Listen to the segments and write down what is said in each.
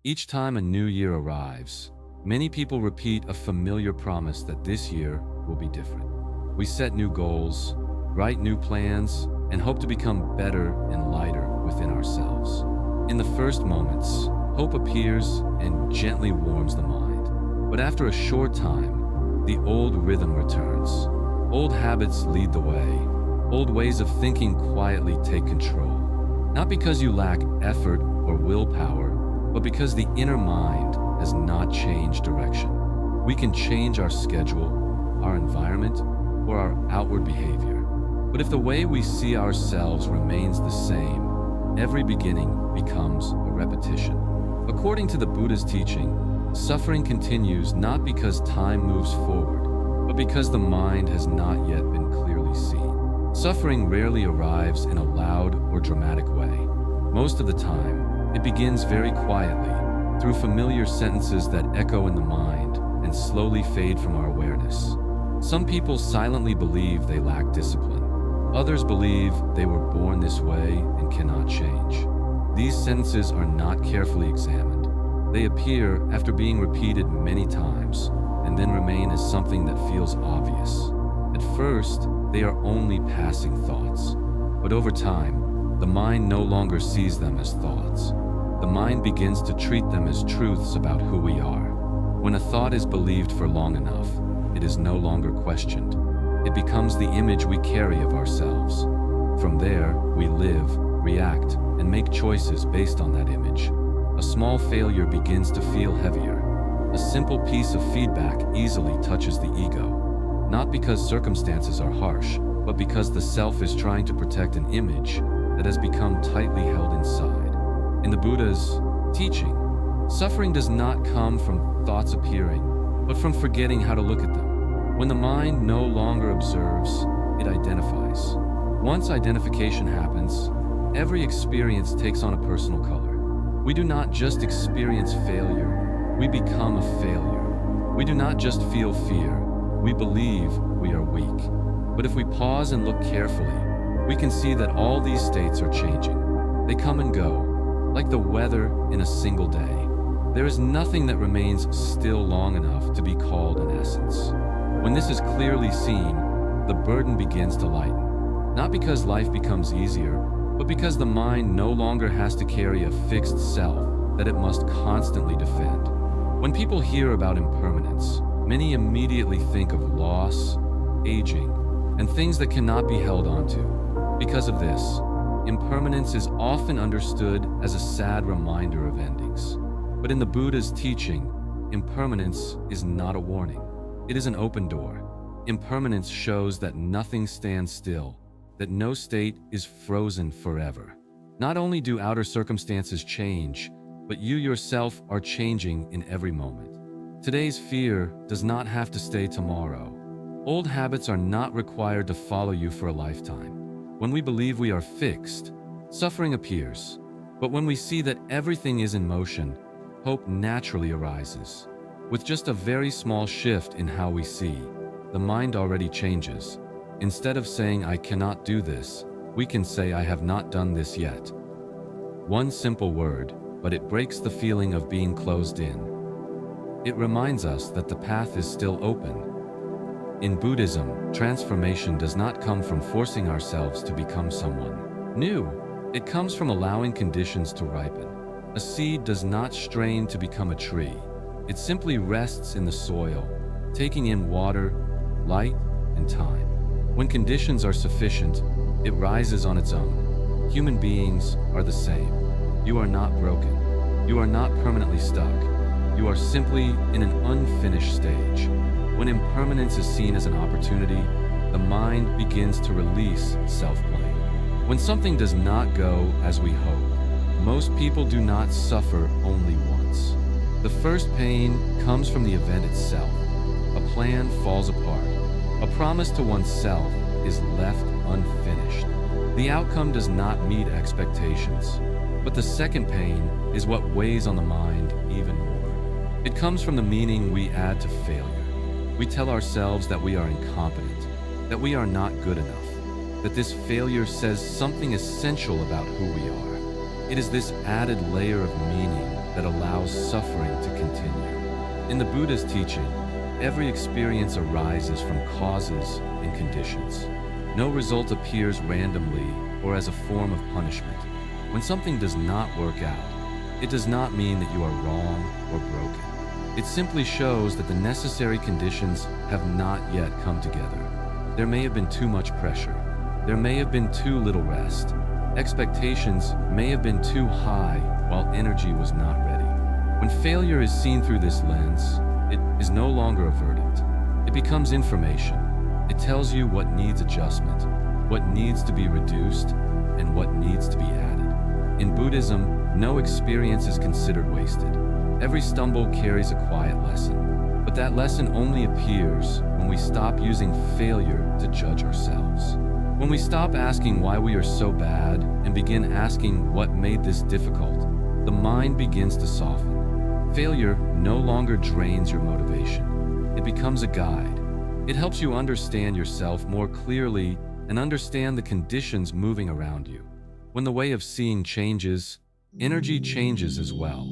Each time a new year arrives, many people repeat a familiar promise that this year will be different. We set new goals, write new plans, and hope to become better and lighter within ourselves. In the first moments, hope appears and gently warms the mind. But after a short time, the old rhythm returns. Old habits lead the way. Old ways of thinking quietly take control. Not because you lack effort or willpower, but because the inner mind has not changed direction. We can change our schedule, our environment, or our outward behavior. But if the way we see ourselves remains the same, every beginning becomes a repetition. According to the Buddha's teaching, suffering continues not because time moves forward, but because the mind has not yet been clearly seen. Suffering rarely arrives in a loud or dramatic way. Most of the time, it begins very quietly, through familiar sentences that echo in the mind and slowly fade from our awareness. Some people silently believe they lack discipline. Others believe they were born this way and cannot change. These sentences are not carefully examined. They appear after being repeated many times and then remain as something that feels obvious. At first, they are only passing thoughts, but over time, the mind no longer sees them as thoughts. The mind begins to treat them as truths about who we are. When a thought is believed for long enough, it is no longer questioned. It becomes the image we carry of ourselves. From there, we live, react, and make choices based on that image. A small failure begins to feel heavier. A simple piece of feedback easily touches the ego. Not because circumstances are harsh, but because the self is trying to protect an image that has become tightly held inside. In the Buddha's teaching, suffering does not come from thoughts appearing, but from forgetting how to look at them. When the mind no longer observes, it identifies. Once identification happens, every experience takes on a personal color. We do not just experience failure, we become a failure. We do not just feel fear, we believe we are weak. But if we pause and look carefully, we can see that all these states are changing. They come and go, like the weather in a single day. There is nothing that remains still long enough to be called an essence. When this is clearly seen, the burden begins to lighten. Not because life becomes easier, but because the mind no longer has to carry a fixed self that it must constantly defend. When people hear about impermanence, many immediately think of loss, aging, and things that cannot be held onto. Because of this, impermanence is often understood as a sad reminder of endings. But in the Buddha's teaching, impermanence is not a warning. It is an open door. Impermanence shows that nothing stands still, that no state is frozen forever. Not only do outer circumstances change, but you yourself are changing in every moment. Today's fear does not have to stay tomorrow. Old habits are not required to follow you for a lifetime. When we believe we are fixed, suffering appears. But when we see that everything is in motion, hope naturally arises. With just a very small shift in how we see, the mind already changes. Instead of saying, "I cannot do this," we can say, "I have not done this yet." One simple word, but it breaks the feeling of being closed in. It reminds us that the path is still open. In Buddhism, transformation does not come from forcing ourselves to become someone new. It comes from allowing conditions to ripen. A seed does not strain to become a tree. It simply rests in the soil, taking in water, light, and time. When conditions are sufficient, it rises on its own. Human beings are the same. You are not broken. You are not permanently stuck. You are simply in an unfinished stage. When impermanence is seen as an opportunity, the mind begins to release self-blame. When something does not go as we hope, most people do not suffer only once. The first pain comes from the event itself. A plan falls apart. A promise to oneself is left unfinished. The outcome does not meet expectations. But the second pain is what weighs on the mind even more. It comes from the meaning we add to failure. We tell ourselves that we are incompetent, that we are not good enough, that this failure says something essential about who we are. It is this added layer of meaning that allows suffering to continue. In the Buddha's teaching, every experience arises from causes and conditions. No result appears randomly or as a form of punishment. When something does not work out, it does not mean that you are wrong or broken. It simply shows that the necessary conditions have not yet come together. There may have been too much pressure. There may have been too little rest. Expectations may have been too high while energy was not ready. When failure is seen through this lens, it is no longer a verdict. It becomes information. It tells you what needs adjustment, what needs to be reduced, and what needs to be added. In Buddhism, no experience is considered wasted. Every stumble carries a quiet lesson, but that lesson only appears when we stop using failure to judge ourselves. When we stop asking why we are so bad and begin asking what made this difficult, the mind begins to soften. Failure no longer drains your motivation. It becomes a guide. It helps you understand yourself more clearly and understand the conditions moving around you. When the way of seeing changes, energy changes as well.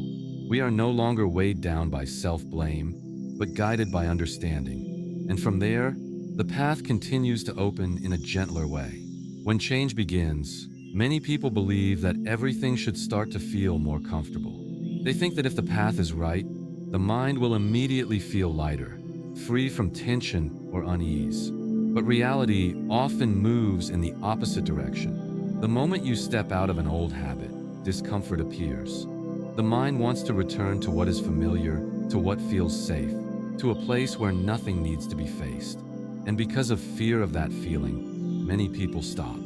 We are no longer weighed down by self-blame, but guided by understanding. And from there, the path continues to open in a gentler way. When change begins, many people believe that everything should start to feel more comfortable. They think that if the path is right, the mind will immediately feel lighter, free from tension or unease. But reality often moves in the opposite direction. The moment you step out of an old habit, discomfort appears. The mind wants to return to what is familiar, to what feels safe, to a place where nothing needs to be faced. And because of fear of that feeling, many people stop.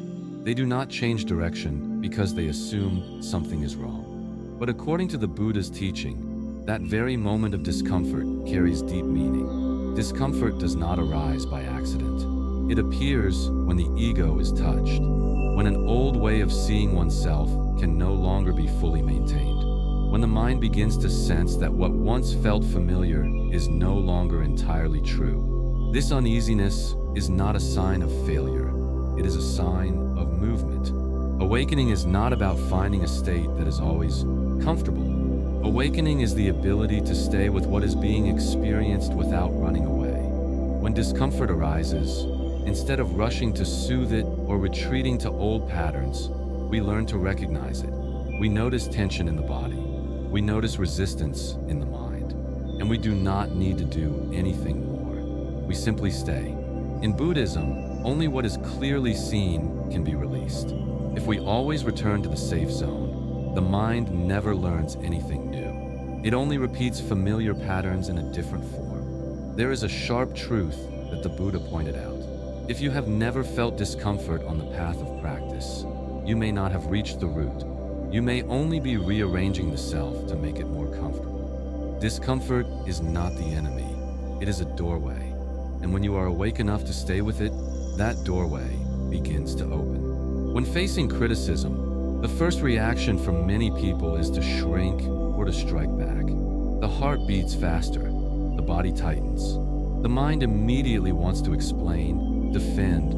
They do not change direction because they assume something is wrong. But according to the Buddha's teaching, that very moment of discomfort carries deep meaning. Discomfort does not arise by accident. It appears when the ego is touched, when an old way of seeing oneself can no longer be fully maintained. When the mind begins to sense that what once felt familiar is no longer entirely true. This uneasiness is not a sign of failure. It is a sign of movement. Awakening is not about finding a state that is always comfortable. Awakening is the ability to stay with what is being experienced without running away. When discomfort arises, instead of rushing to soothe it or retreating to old patterns, we learn to recognize it. We notice tension in the body. We notice resistance in the mind, and we do not need to do anything more. We simply stay. In Buddhism, only what is clearly seen can be released. If we always return to the safe zone, the mind never learns anything new. It only repeats familiar patterns in a different form. There is a sharp truth that the Buddha pointed out. If you have never felt discomfort on the path of practice, you may not have reached the root. You may only be rearranging the self to make it more comfortable. Discomfort is not the enemy. It is a doorway. And when you are awake enough to stay with it, that doorway begins to open. When facing criticism, the first reaction from many people is to shrink or to strike back. The heart beats faster. The body tightens. The mind immediately wants to explain, defend,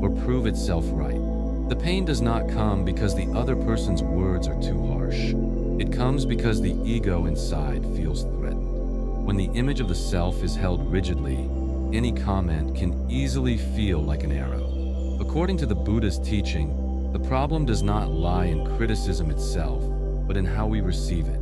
or prove itself right. The pain does not come because the other person's words are too harsh. It comes because the ego inside feels threatened. When the image of the self is held rigidly, any comment can easily feel like an arrow. According to the Buddha's teaching, the problem does not lie in criticism itself, but in how we receive it.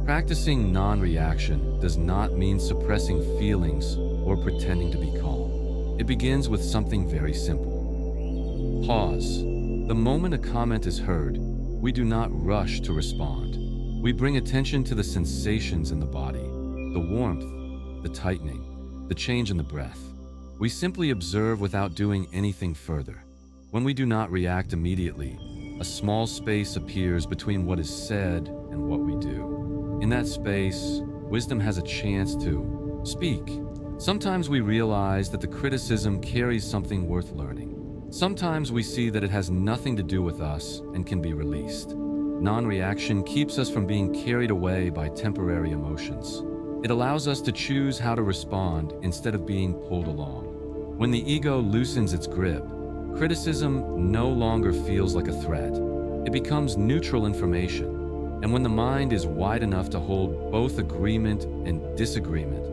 Practicing non-reaction does not mean suppressing feelings or pretending to be calm. It begins with something very simple. Pause. The moment a comment is heard, we do not rush to respond. We bring attention to the sensations in the body, the warmth, the tightening, the change in the breath. We simply observe without doing anything further. When we do not react immediately, a small space appears between what is said and what we do. In that space, wisdom has a chance to speak. Sometimes we realize that the criticism carries something worth learning. Sometimes we see that it has nothing to do with us and can be released. Non-reaction keeps us from being carried away by temporary emotions. It allows us to choose how to respond instead of being pulled along. When the ego loosens its grip, criticism no longer feels like a threat. It becomes neutral information. And when the mind is wide enough to hold both agreement and disagreement,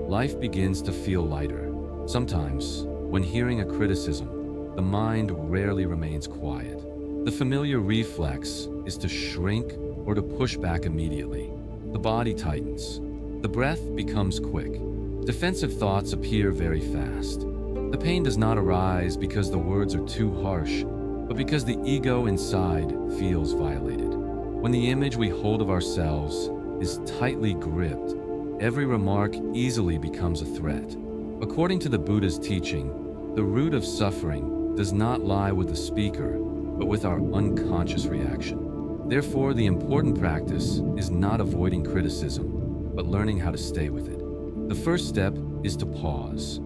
life begins to feel lighter. Sometimes, when hearing a criticism, the mind rarely remains quiet. The familiar reflex is to shrink or to push back immediately. The body tightens. The breath becomes quick. Defensive thoughts appear very fast. The pain does not arise because the words are too harsh, but because the ego inside feels violated. When the image we hold of ourselves is tightly gripped, every remark easily becomes a threat. According to the Buddha's teaching, the root of suffering does not lie with the speaker, but with our unconscious reaction. Therefore, the important practice is not avoiding criticism, but learning how to stay with it. The first step is to pause.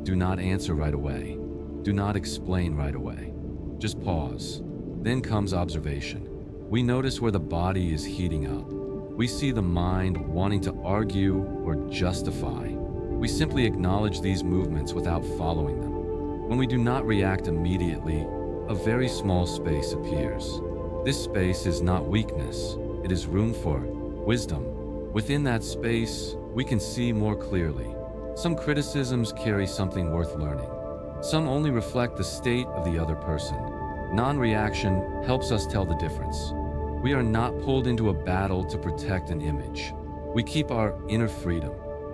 Do not answer right away. Do not explain right away. Just pause. Then comes observation. We notice where the body is heating up. We see the mind wanting to argue or justify. We simply acknowledge these movements without following them. When we do not react immediately, a very small space appears. This space is not weakness. It is room for wisdom. Within that space, we can see more clearly. Some criticisms carry something worth learning. Some only reflect the state of the other person. Non-reaction helps us tell the difference. We are not pulled into a battle to protect an image. We keep our inner freedom.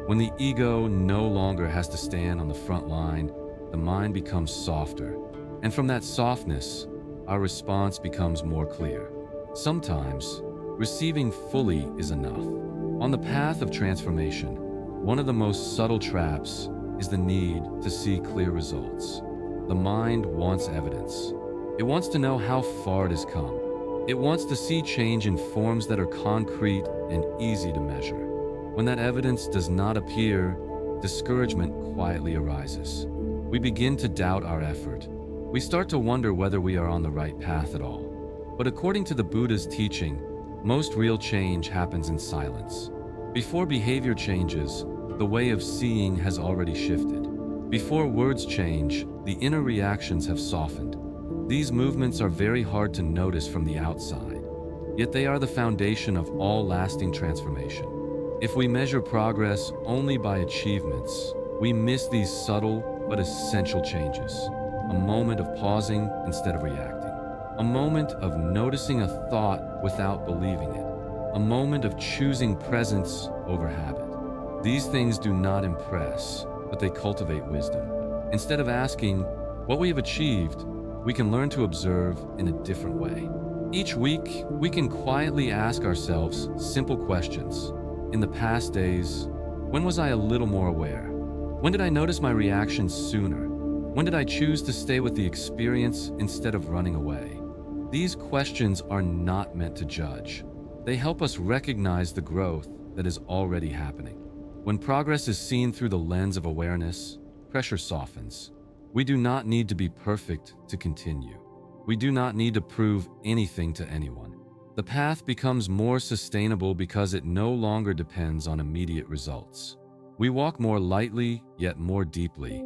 When the ego no longer has to stand on the front line, the mind becomes softer. And from that softness, our response becomes more clear. Sometimes, receiving fully is enough. On the path of transformation, one of the most subtle traps is the need to see clear results. The mind wants evidence. It wants to know how far it has come. It wants to see change in forms that are concrete and easy to measure. When that evidence does not appear, discouragement quietly arises. We begin to doubt our effort. We start to wonder whether we are on the right path at all. But according to the Buddha's teaching, most real change happens in silence. Before behavior changes, the way of seeing has already shifted. Before words change, the inner reactions have softened. These movements are very hard to notice from the outside, yet they are the foundation of all lasting transformation. If we measure progress only by achievements, we miss these subtle but essential changes. A moment of pausing instead of reacting. A moment of noticing a thought without believing it. A moment of choosing presence over habit. These things do not impress, but they cultivate wisdom. Instead of asking what we have achieved, we can learn to observe in a different way. Each week, we can quietly ask ourselves simple questions. In the past days, when was I a little more aware? When did I notice my reactions sooner? When did I choose to stay with the experience instead of running away? These questions are not meant to judge. They help us recognize the growth that is already happening. When progress is seen through the lens of awareness, pressure softens. We do not need to be perfect to continue. We do not need to prove anything to anyone. The path becomes more sustainable because it no longer depends on immediate results. We walk more lightly, yet more deeply,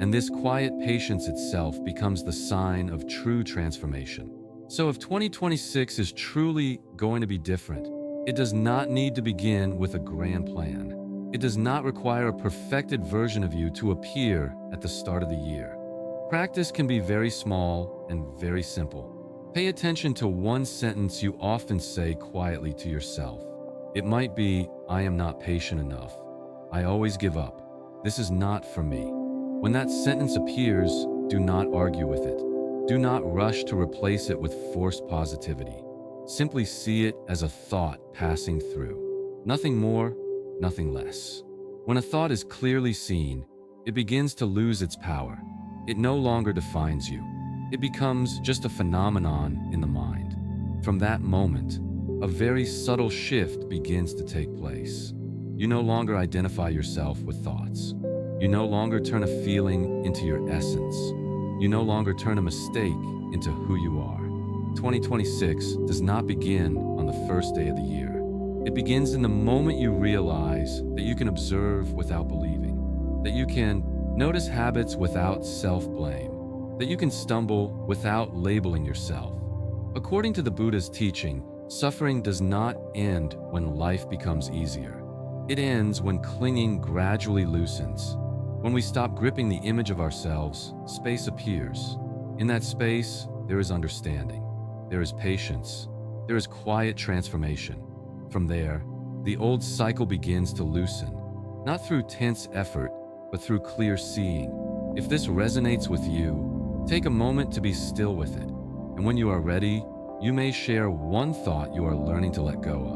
and this quiet patience itself becomes the sign of true transformation. So if 2026 is truly going to be different, it does not need to begin with a grand plan. It does not require a perfected version of you to appear at the start of the year. Practice can be very small and very simple. Pay attention to one sentence you often say quietly to yourself. It might be, "I am not patient enough. I always give up. This is not for me." When that sentence appears, do not argue with it. Do not rush to replace it with forced positivity. Simply see it as a thought passing through. Nothing more, nothing less. When a thought is clearly seen, it begins to lose its power. It no longer defines you. It becomes just a phenomenon in the mind. From that moment, a very subtle shift begins to take place. You no longer identify yourself with thoughts. You no longer turn a feeling into your essence. You no longer turn a mistake into who you are. 2026 does not begin on the first day of the year. It begins in the moment you realize that you can observe without believing, that you can notice habits without self-blame, that you can stumble without labeling yourself. According to the Buddha's teaching, Suffering does not end when life becomes easier. It ends when clinging gradually loosens. When we stop gripping the image of ourselves, space appears. In that space, there is understanding. There is patience. There is quiet transformation. From there, the old cycle begins to loosen, not through tense effort, but through clear seeing. If this resonates with you, take a moment to be still with it. And when you are ready, you may share one thought you are learning to let go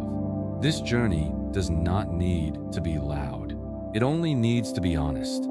of. This journey does not need to be loud. It only needs to be honest.